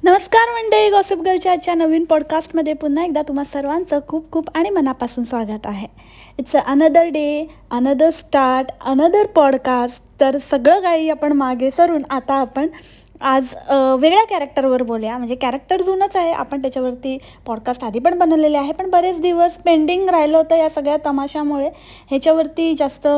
नमस्कार मंडळी, गॉसिप गर्लच्या आजच्या नवीन पॉडकास्टमध्ये पुन्हा एकदा तुम्हा सर्वांचं खूप खूप आणि मनापासून स्वागत आहे. It's another day, another start, another podcast. तर सगळं काही आपण मागे सरून आता आपण आज वेगळ्या कॅरेक्टरवर बोलूया. म्हणजे कॅरेक्टर जुनंच आहे, आपण त्याच्यावरती पॉडकास्ट आधी पण बनवलेले आहे, पण बरेच दिवस पेंडिंग राहिलं होतं या सगळ्या तमाशामुळे. ह्याच्यावरती जास्त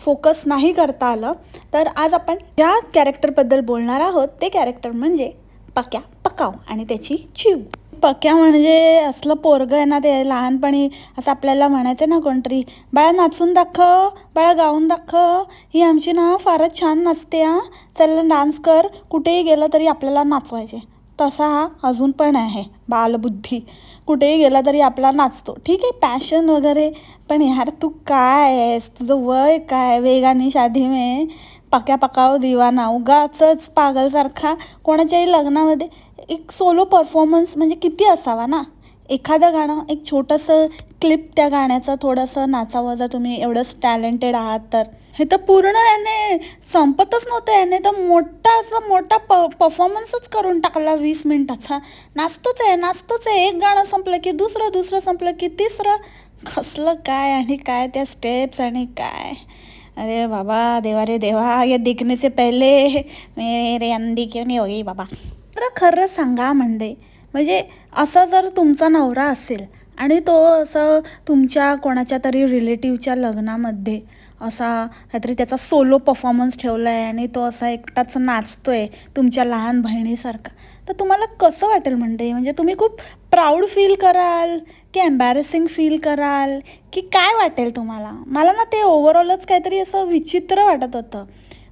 फोकस नाही करता आलं. तर आज आपण ज्या कॅरेक्टरबद्दल बोलणार आहोत ते कॅरेक्टर म्हणजे पक्या पकाव आणि त्याची चिव. पक्या म्हणजे असलं पोरगं आहे ना, ते लहानपणी असं आपल्याला म्हणायचं ना कोणतरी, बाळा नाचून दाखव, बाळा गाऊन दाखव, ही आमची ना फारच छान नाचते, हां चल डान्स कर. कुठेही गेलं तरी आपल्याला नाचवायचे. तसा हा अजून पण आहे बालबुद्धी. कुठेही गेला तरी आपला नाचतो. ठीक आहे, पॅशन वगैरे, पण यार तू काय आहेस, तुझं वय काय? वेगाने शादी में पक्या पकाव दिवाना. उगाचच पागलसारखा कोणाच्याही लग्नामध्ये एक सोलो परफॉर्मन्स म्हणजे किती असावा ना. एखादं गाणं, एक छोटंसं क्लिप त्या गाण्याचं थोडंसं नाचावं, जर तुम्ही एवढंच टॅलेंटेड आहात तर. हे तर पूर्ण याने संपतच नव्हतं. याने तर मोठा परफॉर्मन्सच करून टाकला 20 मिनिटाचा. नाचतोच आहे. एक गाणं संपलं की दुसरं संपलं की तिसरं. कसलं काय आणि काय त्या स्टेप्स आणि काय. अरे बाबा, देवा रे देवा, ये दिखने से पहले मेरे अंधी क्यों नहीं हो गई बाबा. खरं सांगा म्हणजे असा जर तुमचा नवरा असेल आणि तो असं तुमच्या कोणाच्या तरी रिलेटिव्हच्या लग्नामध्ये असा काहीतरी त्याचा सोलो परफॉर्मन्स ठेवला आहे आणि तो असा एकटाच नाचतोय तुमच्या लहान बहिणीसारखा, तर तुम्हाला कसं वाटेल म्हणजे तुम्ही खूप प्राऊड फील कराल की एम्बॅरेसिंग फील कराल की काय वाटेल तुम्हाला? मला ना ते ओव्हरऑलच काहीतरी असं विचित्र वाटत होतं.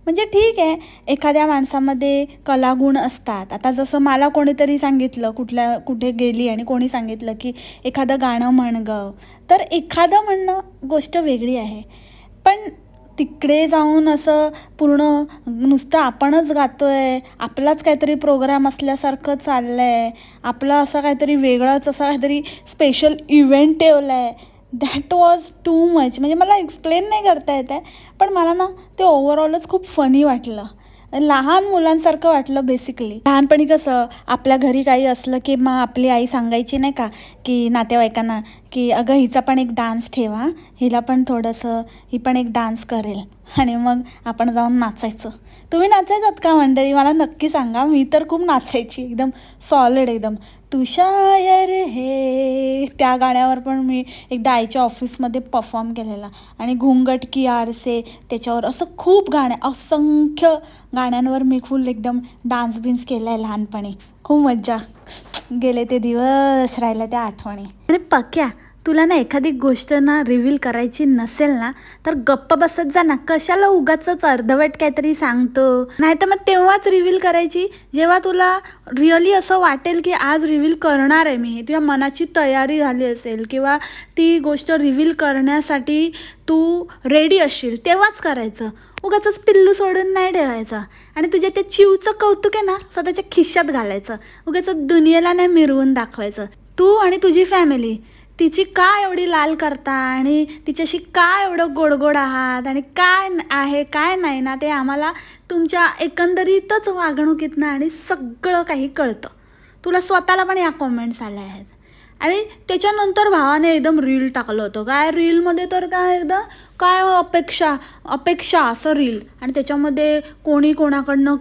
म्हणजे ठीक आहे, एखाद्या माणसामध्ये कलागुण असतात. आता जसं मला कोणीतरी सांगितलं, कुठे गेली आणि कोणी सांगितलं की एखादं गाणं म्हण गं, तर एखादं म्हणणं गोष्ट वेगळी आहे. पण तिकडे जाऊन असं पूर्ण नुसतं आपणच गातोय, आपलाच काहीतरी प्रोग्राम असल्यासारखं चाललं आहे, आपलं असं काहीतरी वेगळंच असं काहीतरी स्पेशल इव्हेंट ठेवलं आहे. That was too much. म्हणजे मला एक्सप्लेन नाही करता येत आहे, पण मला ना ते ओव्हरऑलच खूप फनी वाटलं. लहान मुलांसारखं वाटलं बेसिकली. लहानपणी कसं आपल्या घरी काही असलं की मग आपली आई सांगायची नाही का, की नातेवाईकांना की अगं हिचा पण एक डान्स ठेवा, हिला पण थोडंसं, ही पण एक डान्स करेल, आणि मग आपण जाऊन नाचायचं. तुम्ही नाचायचात का मंडळी? मला नक्की सांगा. मी तर खूप नाचायची, एकदम सॉलिड एकदम. तू शायर हे, त्या गाण्यावर पण मी एकदा आईच्या ऑफिसमध्ये परफॉर्म केलेला. आणि घुंगट की आर से, त्याच्यावर असं खूप असंख्य गाण्यांवर मी फुल एकदम डान्स केला आहे लहानपणी. खूप मज्जा. गेले ते दिवस, राहिल्या त्या आठवणी. आणि पक्या, तुला ना एखादी गोष्ट ना रिव्हील करायची नसेल ना, तर गप्प बसत जा ना. कशाला उगाचच अर्धवट काहीतरी सांगतो? नाही तर मग तेव्हाच रिव्हील करायची जेव्हा तुला रिअली असं वाटेल की आज रिव्हील करणार आहे मी, तुझ्या मनाची तयारी झाली असेल किंवा ती गोष्ट रिव्हील करण्यासाठी तू रेडी असशील, तेव्हाच करायचं. उगाचच पिल्लू सोडून नाही ठेवायचा. आणि तुझ्या त्या चिवचं कौतुक आहे ना, स्वतःच्या खिशात घालायचं. उगाचच दुनियेला नाही मिरवून दाखवायचं. तू आणि तुझी फॅमिली तिची काय एवढी लाल करता आणि तिच्याशी काय एवढं गोड आहात आणि काय आहे काय नाही ना, ते आम्हाला तुमच्या एकंदरीतच वागणुकीतनं आणि सगळं काही कळतं. तुला स्वतःला पण या कॉमेंट्स आल्या आहेत. आणि त्याच्यानंतर भावाने एकदम रील टाकलं होतं. काय रीलमध्ये तर काय एकदम काय अपेक्षा असं रील. आणि त्याच्यामध्ये कोणी कोणाकडनं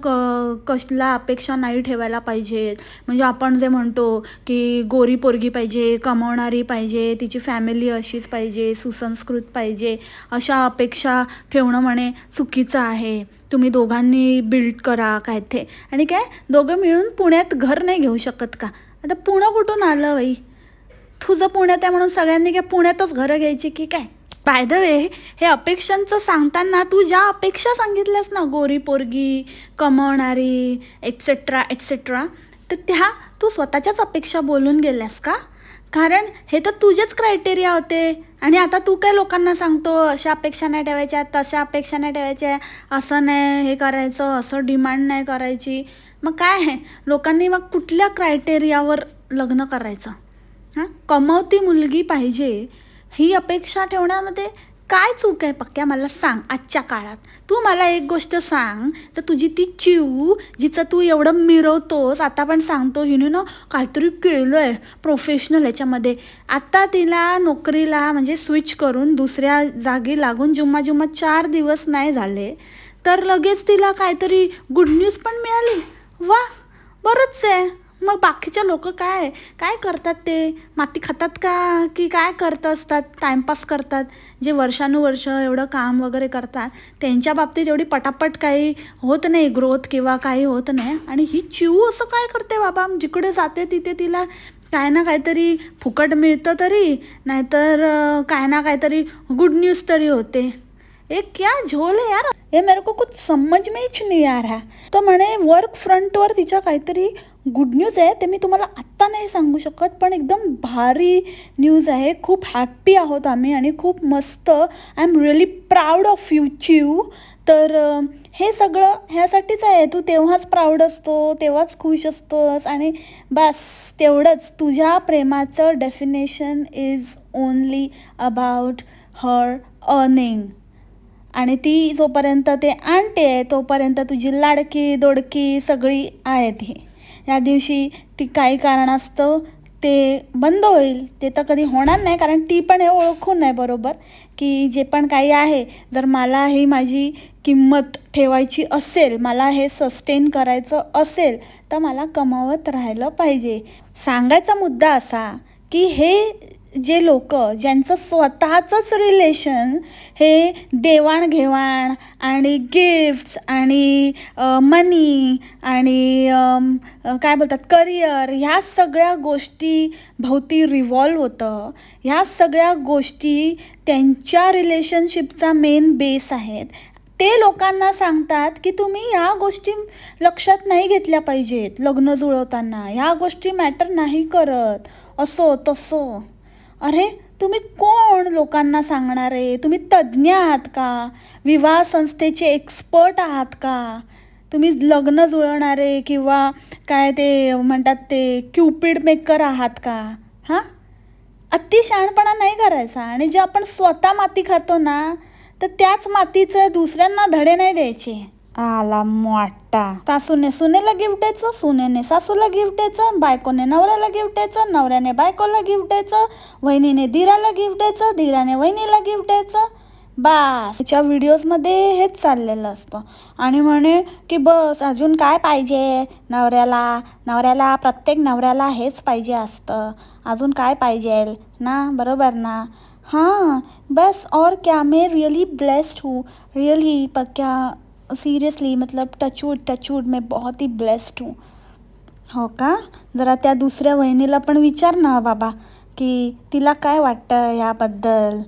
कसला अपेक्षा नाही ठेवायला पाहिजेत. म्हणजे आपण जे म्हणतो की गोरी पोरगी पाहिजे, कमवणारी पाहिजे, तिची फॅमिली अशीच पाहिजे, सुसंस्कृत पाहिजे, अशा अपेक्षा ठेवणं म्हणे चुकीचं आहे. तुम्ही दोघांनी बिल्ड करा काय ते. आणि काय दोघं मिळून पुण्यात घर नाही घेऊ शकत का? आता पुणं कुठून आलं बाई? तुझं पुण्यात आहे म्हणून सगळ्यांनी काय पुण्यातच घरं घ्यायची की काय? बाय द वे, हे अपेक्षांचं सांगताना तू ज्या अपेक्षा सांगितल्यास ना, गोरी पोरगी, कमवणारी, एक्सेट्रा, तर त्या तू स्वतःच्याच अपेक्षा बोलून गेल्यास का? कारण हे तर तुझेच क्रायटेरिया होते. आणि आता तू काय लोकांना सांगतो अशा अपेक्षा नाही ठेवायच्या, तशा अपेक्षा नाही ठेवायच्या, असं नाही हे करायचं, असं डिमांड नाही करायची. मग काय आहे, लोकांनी मग कुठल्या क्रायटेरियावर लग्न करायचं? कमवती मुलगी पाहिजे ही अपेक्षा ठेवण्यामध्ये काय चूक आहे पक्क्या मला सांग आजच्या काळात. तू मला एक गोष्ट सांग, तर तुझी ती चिऊ जिचं तू एवढं मिरवतोस, आता पण सांगतो हिने ना काहीतरी केलं आहे प्रोफेशनल ह्याच्यामध्ये. आता तिला नोकरीला म्हणजे स्विच करून दुसऱ्या जागी लागून जुम्मा 4 दिवस नाही झाले, तर लगेच तिला काहीतरी गुड न्यूज पण मिळाली. वा, बरंच आहे. मग बाकीचे लोक काय काय करतात, ते माती खातात का की काय करत असतात, टाईमपास करतात. जे वर्षानुवर्ष एवढं काम वगैरे करतात त्यांच्या बाबतीत एवढी पटापट काही होत नाही ग्रोथ किंवा काही होत नाही. आणि ही चिऊ असं काय करते बाबा, जिकडे जाते तिथे तिला काय ना काहीतरी फुकट मिळतं तरी, नाहीतर काय ना काहीतरी गुड न्यूज तरी होते. ये क्या झोल है यार, ये मेरे को कुछ समझ में ही नहीं आ रहा. तर म्हणे वर्क फ्रंटवर तिच्या काहीतरी गुड न्यूज आहे, ते मी तुम्हाला आत्ता नाही सांगू शकत, पण एकदम भारी न्यूज आहे. खूप हॅप्पी आहोत आम्ही आणि खूप मस्त. I am really proud of you Chiu. तर हे सगळं ह्यासाठीच आहे, तू तेव्हाच प्राऊड असतो, तेव्हाच खुश असतोस. आणि बस तेवढंच, तुझ्या प्रेमाचं definition is only about her earning. आणि ती जोपर्यंत ते आणते तोपर्यंत तुझी लाडकी दोडकी सगळी आहे ती. या दिवशी ती काही कारणास्तव ते बंद होईल. ते तर कधी होणार नाही, कारण ती पण हे ओळखून नाही बरोबर की जे पण काही आहे, जर मला ही माझी किंमत ठेवायची असेल, मला हे सस्टेन करायचं असेल, तर मला कमावत राहिलं पाहिजे. सांगायचा मुद्दा असा की हे जे लोक ज्यांचं स्वतःचंच रिलेशन हे देवाणघेवाण आणि गिफ्ट्स आणि मनी आणि काय बोलतात करिअर, ह्या सगळ्या गोष्टी भोवती रिव्हॉल्व होतं. ह्या सगळ्या गोष्टी त्यांच्या रिलेशनशिपचा मेन बेस आहेत. ते लोकांना सांगतात की तुम्ही ह्या गोष्टी लक्षात नाही घेतल्या पाहिजेत लग्न जुळवताना, ह्या गोष्टी मॅटर नाही करत, असं तसं. अरे तुम्ही कोण लोकांना सांगणारे? तुम्ही तज्ज्ञ आहात का? विवाह संस्थेचे एक्सपर्ट आहात का? तुम्ही लग्न जुळवणारे किंवा काय ते म्हणतात ते क्युपिड मेकर आहात का? हां, अति शहाणपणा नाही करायचा. आणि जे आपण स्वतः माती खातो ना, तर त्याच मातीचं दुसऱ्यांना धडे नाही द्यायचे. आला मोठा. सासूने सुनेला गिफ्ट द्यायचं, सुनेने सासूला गिफ्ट द्यायचं, बायकोने नवऱ्याला गिफ्ट द्यायचं, नवऱ्याने बायकोला गिफ्ट द्यायचं, वहिनीने धीराला गिफ्ट द्यायचं, धीराने वहिनीला गिफ्ट द्यायचं. बास, तिच्या व्हिडिओजमध्ये हेच चाललेलं असतं. आणि म्हणे की बस अजून काय पाहिजे नवऱ्याला प्रत्येक नवऱ्याला हेच पाहिजे असतं, अजून काय पाहिजे ना, बरोबर ना. हाँ बस, और क्या, मैं रियली ब्लेस्ड हूँ, रियली पक्या सीरियसली, मतलब टचवूड मैं बहुत ही ब्लेस्ड हूँ. हो का? जरा त्या दुसऱ्या वहिनीला पण विचार ना बाबा की तिला काय वाटतं ह्याबद्दल.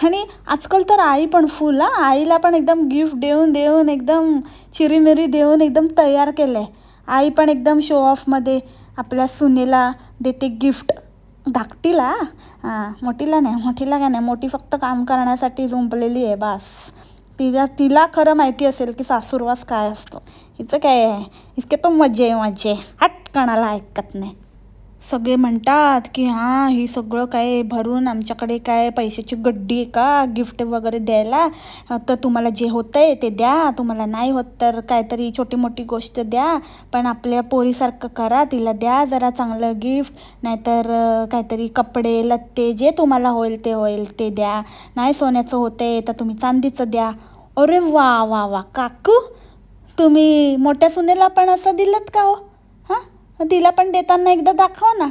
आणि आजकाल तर आई पण फुल, आईला पण एकदम गिफ्ट देऊन एकदम चिरीमिरी देऊन एकदम तयार केलं आहे. आई पण एकदम शो ऑफमध्ये आपल्या सुनेला देते गिफ्ट. धाकटीला, मोठीला काय नाही, मोठी फक्त काम करण्यासाठी झुंपलेली आहे बास. तिला खरं माहिती असेल की सासूरवास काय असतो. हिचं काय आहे, इसके तो मजे हट, कणाला ऐकत नाही. सगळे म्हणतात की हां ही सगळं काय भरून आमच्याकडे काय पैशाची गड्डी आहे का गिफ्ट वगैरे द्यायला, तर तुम्हाला जे होतं आहे ते द्या, तुम्हाला नाही होत तर काहीतरी छोटी मोठी गोष्ट द्या, पण आपल्या पोरीसारखं करा, तिला द्या जरा चांगलं गिफ्ट, नाहीतर काहीतरी कपडे लत्ते जे तुम्हाला होईल ते द्या, नाही सोन्याचं होतं आहे तर तुम्ही चांदीचं द्या. अरे वा वा वा काकू, तुम्ही मोठ्या सुनेला पण असं दिलंत का हो? हां, तिला पण देताना एकदा दाखवा ना.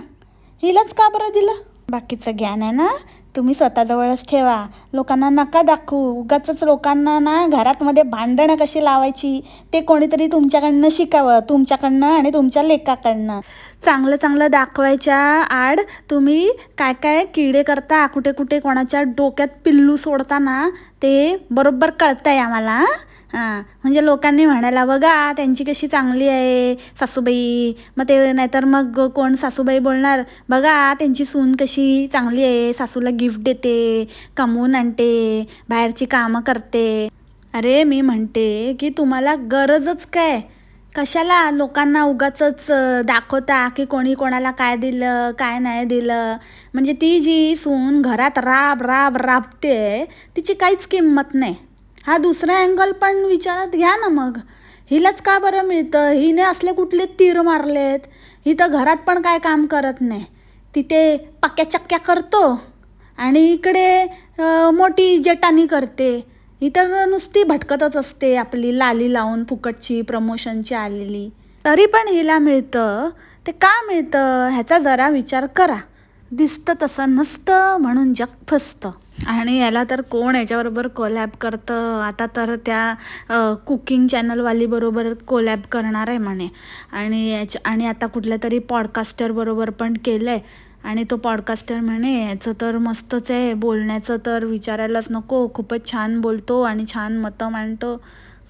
हिलाच का बरं दिलं? बाकीचं ज्ञान आहे ना तुम्ही स्वतःजवळच ठेवा, लोकांना नका दाखवू. उगाचच लोकांना ना घरातमध्ये भांडणं कशी लावायची ते कोणीतरी तुमच्याकडनं शिकावं, तुमच्याकडनं आणि तुमच्या लेकाकडनं. चांगलं दाखवायच्या आड तुम्ही काय काय किडे करता, कुठे कोणाच्या डोक्यात पिल्लू सोडता ना, ते बरोबर कळतंय आम्हाला. हां, म्हणजे लोकांनी म्हणायला बघा त्यांची कशी चांगली आहे सासूबाई, मग ते नाहीतर मग कोण सासूबाई बोलणार बघा त्यांची सून कशी चांगली आहे, सासूला गिफ्ट देते, कमवून आणते, बाहेरची कामं करते. अरे मी म्हणते की तुम्हाला गरजच काय कशाला लोकांना उगाचच दाखवता की कोणी कोणाला काय दिलं काय नाही दिलं. म्हणजे ती जी सून घरात राब राब राबते तिची काहीच किंमत नाही. हा दुसरा अँगल पण विचारात घ्या ना मग. हिलाच का बरं मिळतं? हिने असले कुठले तीर मारलेत? ही तर घरात पण काय काम करत नाही. तिथे पक्क्या चक्क्या करतो आणि इकडे मोठी जटानी करते. ही तर नुसती भटकतच असते आपली लाली लावून फुकटची प्रमोशनची आलेली. तरी पण हिला मिळतं. ते का मिळतं ह्याचा जरा विचार करा. दिसतं तसं नसतं म्हणून जग फसतं. आणि याला तर कोण याच्याबरोबर कोलॅब करतं आता तर त्या कुकिंग चॅनलवाली बरोबर कोलॅब करणार आहे म्हणे. आणि आता कुठल्या तरी पॉडकास्टर बरोबर पण केलं आहे. आणि तो पॉडकास्टर म्हणे याचं तर मस्तच आहे, बोलण्याचं तर विचारायलाच नको, खूपच छान बोलतो आणि छान मतं मांडतो.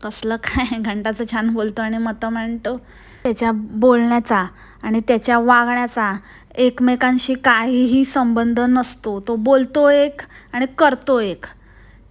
कसलं काय घंटाचं छान बोलतो आणि मतं मांडतो. त्याच्या बोलण्याचा आणि त्याच्या वागण्याचा एकमेकांशी काहीही संबंध नसतो. तो बोलतो एक आणि करतो एक.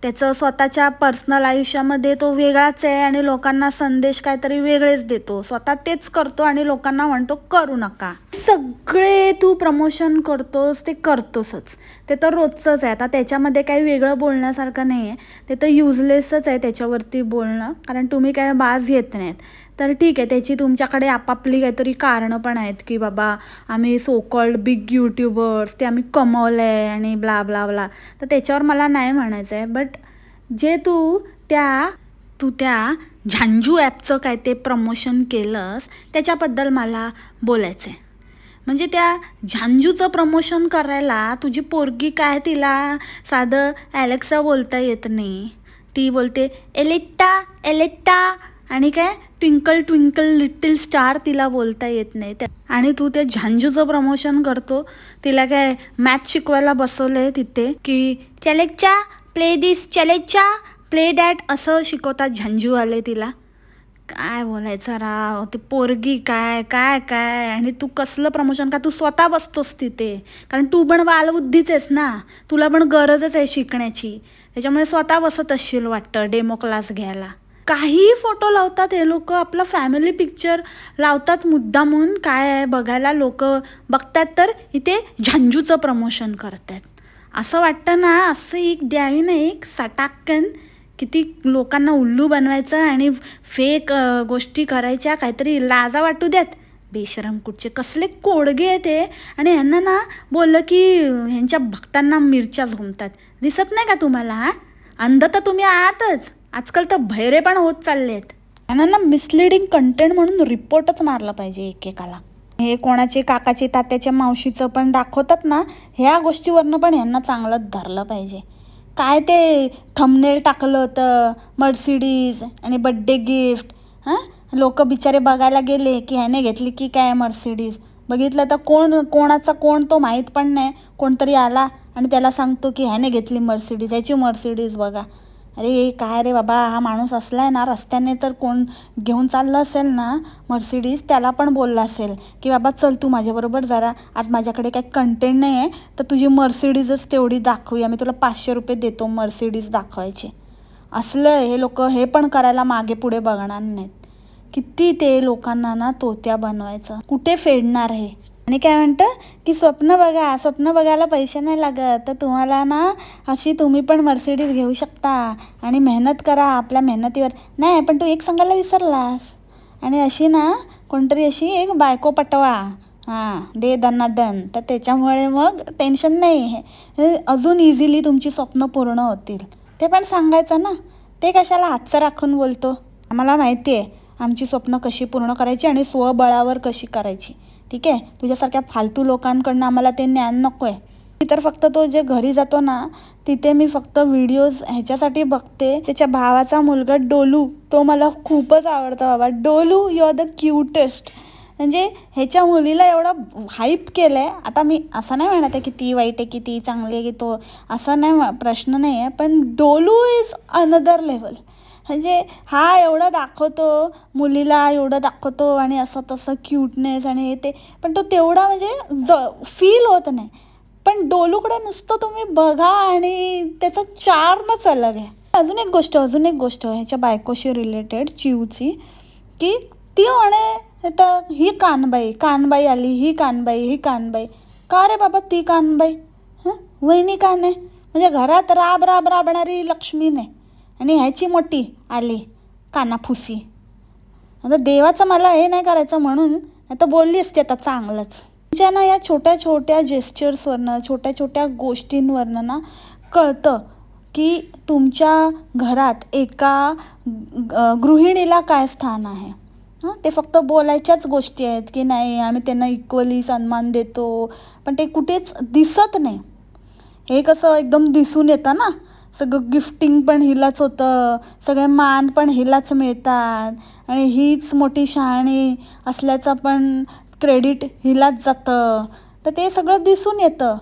त्याचं स्वतःच्या पर्सनल आयुष्यामध्ये तो वेगळाच आहे आणि लोकांना संदेश काहीतरी वेगळेच देतो. स्वतः तेच करतो आणि लोकांना म्हणतो करू नका. सगळे तू प्रमोशन करतोस ते करतोसच. ते तर रोजचंच आहे. आता त्याच्यामध्ये काही वेगळं बोलण्यासारखं नाही आहे. ते तर युजलेसच आहे त्याच्यावरती बोलणं. कारण तुम्ही काय बाज येत नाहीत. तर ठीक आहे त्याची तुमच्याकडे आपापली काहीतरी कारणं पण आहेत की बाबा आम्ही सो कॉल्ड बिग यूट्यूबर्स ते आम्ही कमवलं आहे आणि ब्ला ब्ला ब्ला. तर त्याच्यावर मला नाही म्हणायचं आहे. बट जे तू त्या झांजू ॲपचं काय ते प्रमोशन केलंस त्याच्याबद्दल मला बोलायचं आहे. म्हणजे त्या झांजूचं प्रमोशन करायला तुझी पोरगी काय तिला साधं ॲलेक्सा बोलता येत नाही. ती बोलते एलेक्टा एलेक्टा आणि काय ट्विंकल ट्विंकल लिटिल स्टार तिला बोलता येत नाही. आणि तू त्या झांजूचं प्रमोशन करतो. तिला काय मॅथ शिकवायला बसवलं आहे तिथे की चलेच्चा प्ले दिस चलेच्चा प्ले डॅट असं शिकवतात झांजूवाले तिला. काय बोलायचं राव. ती पोरगी काय काय काय आणि तू कसलं प्रमोशन का तू स्वतः बसतोस तिथे. कारण तू पण बालबुद्धीच आहेस ना. तुला पण गरजच आहे शिकण्याची. त्याच्यामुळे स्वतः बसत असशील वाटतं डेमो क्लास घ्यायला. काही फोटो लावतात हे लोक. आपला फॅमिली पिक्चर लावतात मुद्दामून. काय आहे बघायला लोक बघतात तर इथे झांजूचं प्रमोशन करतात. असं वाटतं ना असं एक द्यावी ना एक सटाकन. किती लोकांना उल्लू बनवायचं आणि फेक गोष्टी करायच्या. काहीतरी लाजा वाटू द्यात. बेशरम कुठचे कसले कोडगे आहे ते. आणि ह्यांना ना बोललं की ह्यांच्या भक्तांना मिरच्या झोमतात. दिसत नाही का तुम्हाला? हा अंध तर तुम्ही आहातच. आजकाल तर भैरे पण होत चाललेत. त्यांना ना मिसलिडिंग कंटेंट म्हणून रिपोर्टच मारला पाहिजे एकेकाला. हे कोणाचे काकाचे तात्याच्या मावशीचं पण दाखवतात ना ह्या गोष्टीवरनं पण ह्यांना चांगलं धरलं पाहिजे. काय ते थंबनेल टाकलं होतं मर्सिडीज आणि बड्डे गिफ्ट. हां लोक बिचारे बघायला गेले की ह्याने घेतली की काय मर्सिडीज. बघितलं तर कोणाचा कोण तो माहीत पण नाही. कोणतरी आला आणि त्याला सांगतो की ह्याने घेतली मर्सिडीज, ह्याची मर्सिडीज बघा. अरे काय रे बाबा हा माणूस असला आहे ना रस्त्याने तर कोण घेऊन चाललं असेल ना मर्सिडीज त्याला पण बोलला असेल की बाबा चल तू माझ्याबरोबर जरा आज माझ्याकडे काही कंटेंट नाही आहे तर तुझी मर्सिडीजच तेवढी दाखवूया. मी तुला 500 रुपये देतो मर्सिडीज दाखवायचे. असलं हे लोक हे पण करायला मागे पुढे बघणार नाहीत. किती ते लोकांना ना तोत्या बनवायचं. कुठे फेडणार हे. आणि काय म्हणतं की स्वप्न बघा. स्वप्न बघायला पैसे नाही लागत. तर तुम्हाला ना अशी तुम्ही पण मर्सिडीज घेऊ शकता आणि मेहनत करा आपल्या मेहनतीवर. नाही पण तू एक सांगायला विसरलास. आणि अशी ना कोणतरी अशी एक बायको पटवा. हां दे दनादन. तर त्याच्यामुळे मग टेन्शन नाही. हे अजून इझिली तुमची स्वप्न पूर्ण होतील. ते पण सांगायचं ना. ते कशाला हातचं राखून बोलतो. आम्हाला माहिती आहे आमची स्वप्न कशी पूर्ण करायची आणि स्वबळावर कशी करायची. ठीक आहे. तुझ्यासारख्या फालतू लोकांकडनं आम्हाला ते ज्ञान नको आहे. मी तर फक्त तो जे घरी जातो ना तिथे मी फक्त व्हिडिओज ह्याच्यासाठी बघते. त्याच्या भावाचा मुलगा डोलू तो मला खूपच आवडतो बाबा. डोलू यू आर द क्यूटेस्ट. म्हणजे ह्याच्या मुलीला एवढा हाईप केलं आहे. आता मी असं नाही म्हणत आहे की ती वाईट आहे की ती चांगली आहे की तो असं नाही प्रश्न नाही आहे. पण डोलू इज अनदर लेवल. म्हणजे हा एवढं दाखवतो मुलीला एवढं दाखवतो आणि असं तसं क्यूटनेस आणि हे ते. पण तो तेवढा म्हणजे फील होत नाही. पण डोलूकडे नुसतं तुम्ही बघा आणि त्याचा चार्मच अलग आहे. अजून एक गोष्ट ह्याच्या बायकोशी रिलेटेड चिवची की ती म्हणे तर ही कानबाई आली, ही कानबाई. का रे बाबा ती कानबाई? हं, वहिनी कान आहे म्हणजे घरात राब राब राबणारी लक्ष्मी नाही, आणि ह्याची मोठी आली कानाफुसी. आता देवाचं मला हे नाही करायचं म्हणून आता बोलली असते आता चांगलंच. तुमच्या ना या छोट्या छोट्या जेस्चर्सवरनं, छोट्या छोट्या गोष्टींवरनं ना कळतं की तुमच्या घरात एका गृहिणीला काय स्थान आहे. ते फक्त बोलायच्याच गोष्टी आहेत की नाही आम्ही त्यांना इक्वली सन्मान देतो, पण ते कुठेच दिसत नाही. हे कसं एकदम दिसून येतं ना, सगळं गिफ्टिंग पण हिलाच होतं, सगळे मान पण हिलाच मिळतात, आणि हीच मोठी शहाणी असल्याचं पण क्रेडिट हिलाच जातं, तर ते सगळं दिसून येतं.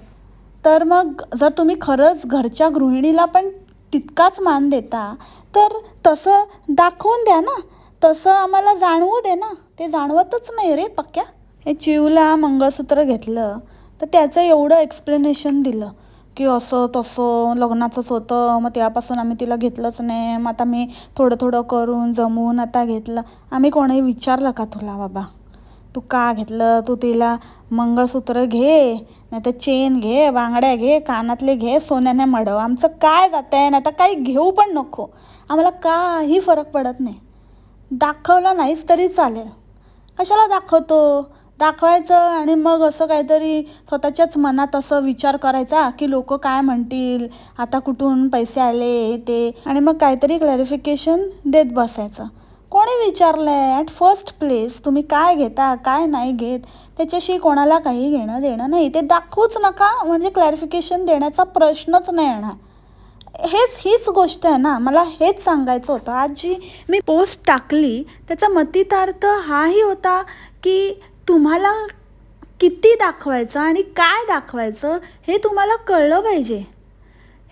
तर मग जर तुम्ही खरंच घरच्या गृहिणीला पण तितकाच मान देता, तर तसं दाखवून द्या ना, तसं आम्हाला जाणवू दे ना. ते जाणवतच नाही रे पक्या. हे चिवला मंगळसूत्र घेतलं तर त्याचं एवढं एक्सप्लेनेशन दिलं की असं तसं लग्नाचंच होतं, मग तेव्हापासून आम्ही तिला घेतलंच नाही, मग आता मी थोडं थोडं करून जमवून आता घेतलं. आम्ही कोणी विचारलं का तुला बाबा तू का घेतलं? तू तिला मंगळसूत्र घे, नाही तर चेन घे, बांगड्या घे, कानातले घे, सोन्याने मडव, आमचं काय जात आहे, नाही तर काही घेऊ पण नको, आम्हाला काही फरक पडत नाही. दाखवलं नाहीच तरी चालेल. कशाला दाखवायचं आणि मग असं काहीतरी स्वतःच्याच मनात असं विचार करायचा की लोक काय म्हणतील, आता कुठून पैसे आले ते, आणि मग काहीतरी क्लॅरिफिकेशन देत बसायचं. कोणी विचारलं आहे ॲट फर्स्ट प्लेस तुम्ही काय घेता काय नाही घेत, त्याच्याशी कोणाला काही घेणं देणं नाही. ते दाखवूच नका म्हणजे क्लॅरिफिकेशन देण्याचा प्रश्नच नाही येणार. हीच गोष्ट आहे ना, मला हेच सांगायचं होतं. आज जी मी पोस्ट टाकली त्याचा मतितार्थ हाही होता की तुम्हाला किती दाखवायचं आणि काय दाखवायचं हे तुम्हाला कळलं पाहिजे.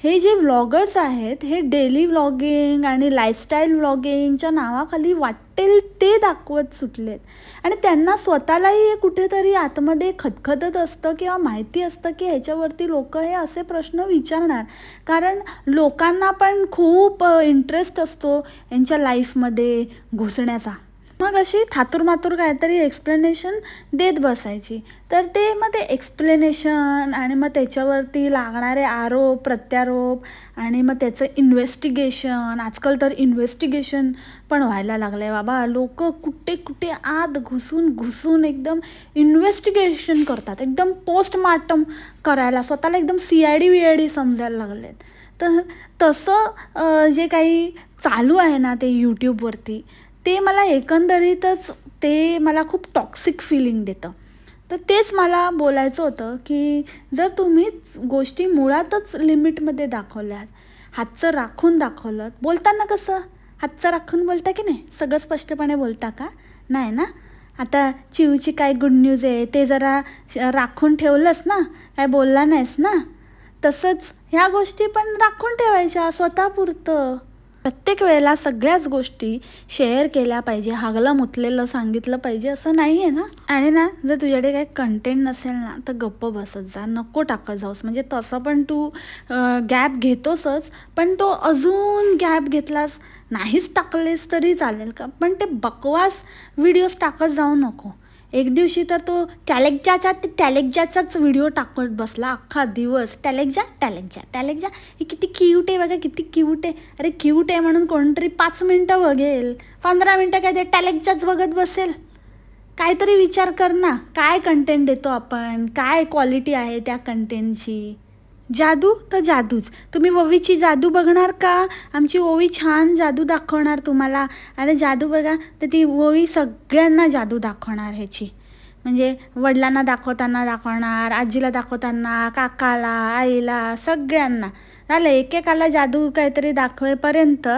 हे जे व्लॉगर्स आहेत हे डेली व्लॉगिंग आणि लाईफस्टाईल व्लॉगिंगच्या नावाखाली वाटेल ते दाखवत सुटलेत, आणि त्यांना स्वतःलाही हे कुठेतरी आतमध्ये खदखदत असतं किंवा माहिती असतं की ह्याच्यावरती लोक हे असे प्रश्न विचारणार, कारण लोकांना पण खूप इंटरेस्ट असतो यांच्या लाईफमध्ये घुसण्याचा. मग अशी थातूरमातूर काहीतरी एक्सप्लेनेशन देत बसायची. तर ते मग ते एक्सप्लेनेशन आणि मग त्याच्यावरती लागणारे आरोप प्रत्यारोप आणि मग त्याचं इन्व्हेस्टिगेशन, आजकाल तर इन्व्हेस्टिगेशन पण व्हायला लागलं आहे बाबा. लोक कुठे कुठे आत घुसून एकदम इन्व्हेस्टिगेशन करतात, एकदम पोस्टमार्टम करायला स्वतःला एकदम CID VID समजायला लागलेत. तर तसं जे काही चालू आहे ना ते यूट्यूबवरती, ते मला एकंदरीतच ते मला खूप टॉक्सिक फिलिंग देतं. तर तेच मला बोलायचं होतं की जर तुम्ही गोष्टी मुळातच लिमिटमध्ये दाखवल्यात, हातचं राखून दाखवलं, बोलताना कसं हातचं राखून बोलता की नाही, सगळं स्पष्टपणे बोलता का नाही ना. आता चिवची काय गुड न्यूज आहे ते जरा राखून ठेवलंस ना, काय बोलला नाहीस ना, तसंच ह्या गोष्टी पण राखून ठेवायच्या स्वतःपुरतं. प्रत्येक वेळेला सगळ्याच गोष्टी शेअर केल्या पाहिजे, हागलं मुतलेलं सांगितलं पाहिजे असं नाही आहे ना. आणि ना जर तुझ्याकडे काही कंटेंट नसेल ना तर गप्प बसत जा, नको टाकत जाऊस. म्हणजे तसं पण तू गॅप घेतोसच, पण तो अजून गॅप घेतलास, नाहीच टाकलेस तरी चालेल का, पण ते बकवास व्हिडिओज टाकत जाऊ नको. एक दिवशी तर तो टॅलेक्जाचाच व्हिडिओ टाकत बसला अख्खा दिवस. टॅलेक्जा ही किती क्यूट आहे बघा, किती क्यूट आहे. अरे क्यूट आहे म्हणून कोणतरी 5 मिनटं बघेल, 15 मिनटं काय ते टॅलेक्जाच बघत बसेल. काहीतरी विचार कर ना, काय कंटेंट देतो आपण, काय क्वालिटी आहे त्या कंटेंटची. जादू तर जादूच. तुम्ही ओवीची जादू बघणार का? आमची ओवी छान जादू दाखवणार तुम्हाला. अरे जादू बघा, तर ती ओवी सगळ्यांना जादू दाखवणार ह्याची. म्हणजे वडिलांना दाखवणार, आजीला दाखवताना, काकाला, आईला, सगळ्यांना. झालं एकेकाला जादू काहीतरी दाखवेपर्यंत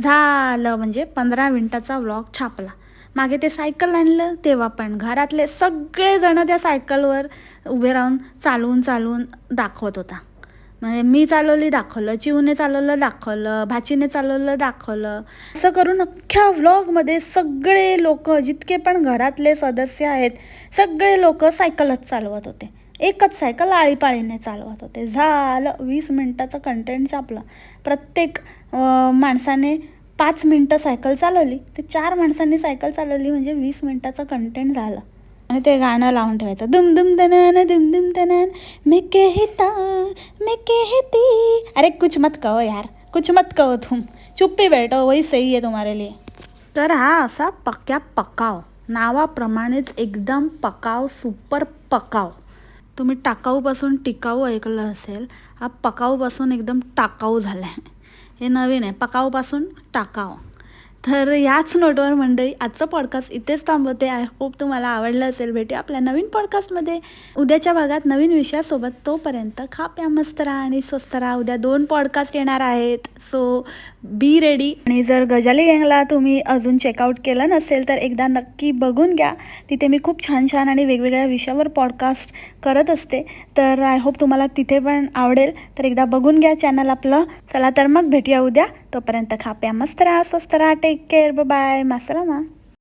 झालं, म्हणजे 15 मिनटाचा व्लॉग छापला. मागे ते सायकल आणलं तेव्हा पण घरातले सगळेजणं त्या सायकलवर उभे राहून चालवून दाखवत होता. म्हणजे मी चालवली दाखवलं, चिवने चालवलं दाखवलं, भाचीने चालवलं दाखवलं. असं करून अख्ख्या व्लॉगमध्ये सगळे लोक, जितके पण घरातले सदस्य आहेत, सगळे लोक सायकलच चालवत होते. एकच सायकल आळीपाळीने चालवत होते. झालं 20 मिनटाचं कंटेंट छापलं. प्रत्येक माणसाने 5 मिनटं सायकल चालवली, ते 4 माणसांनी सायकल चालवली म्हणजे 20 मिनटाचं कंटेंट झालं. आणि ते गाणं लावून ठेवायचं, दुम दुम दनन दुम दुम दनन मैं कहती. अरे कुछ मत कहो यार, कुछ मत कहो तुम, चुप ही बैठो, वही सही है तुम्हारे लिए. तर हा असा पक्या पकाव, नावाप्रमाणेच एकदम पकाव, सुपर पकाव. तुम्ही टाकाऊपासून टिकाऊ ऐकलं असेल, हा पकाऊपासून एकदम टाकाऊ झाला आहे. हे नवीन आहे, पकाऊपासून टाकाऊ. तर याच नोटवर मंडळी आजचं पॉडकास्ट इथेच थांबवते. आय होप तुम्हाला आवडलं असेल. भेटूया आपल्या नवीन पॉडकास्टमध्ये उद्याच्या भागात नवीन विषयासोबत. तोपर्यंत खा प्या मस्त राहा आणि स्वस्त राहा. उद्या 2 पॉडकास्ट येणार आहेत, सो बी रेडी. आणि जर गजाली गँगला तुम्ही अजून चेकआउट केलं नसेल तर एकदा नक्की बघून घ्या. तिथे मी खूप छान छान आणि वेगवेगळ्या विषयावर पॉडकास्ट करत असते. तर आय होप तुम्हाला तिथे पण आवडेल. तर एकदा बघून घ्या चॅनल आपलं. चला तर मग भेटूया उद्या. तोपर्यंत खा प्या मस्त राहा, स्वस्त राहा. Take care, bye, मासलामा.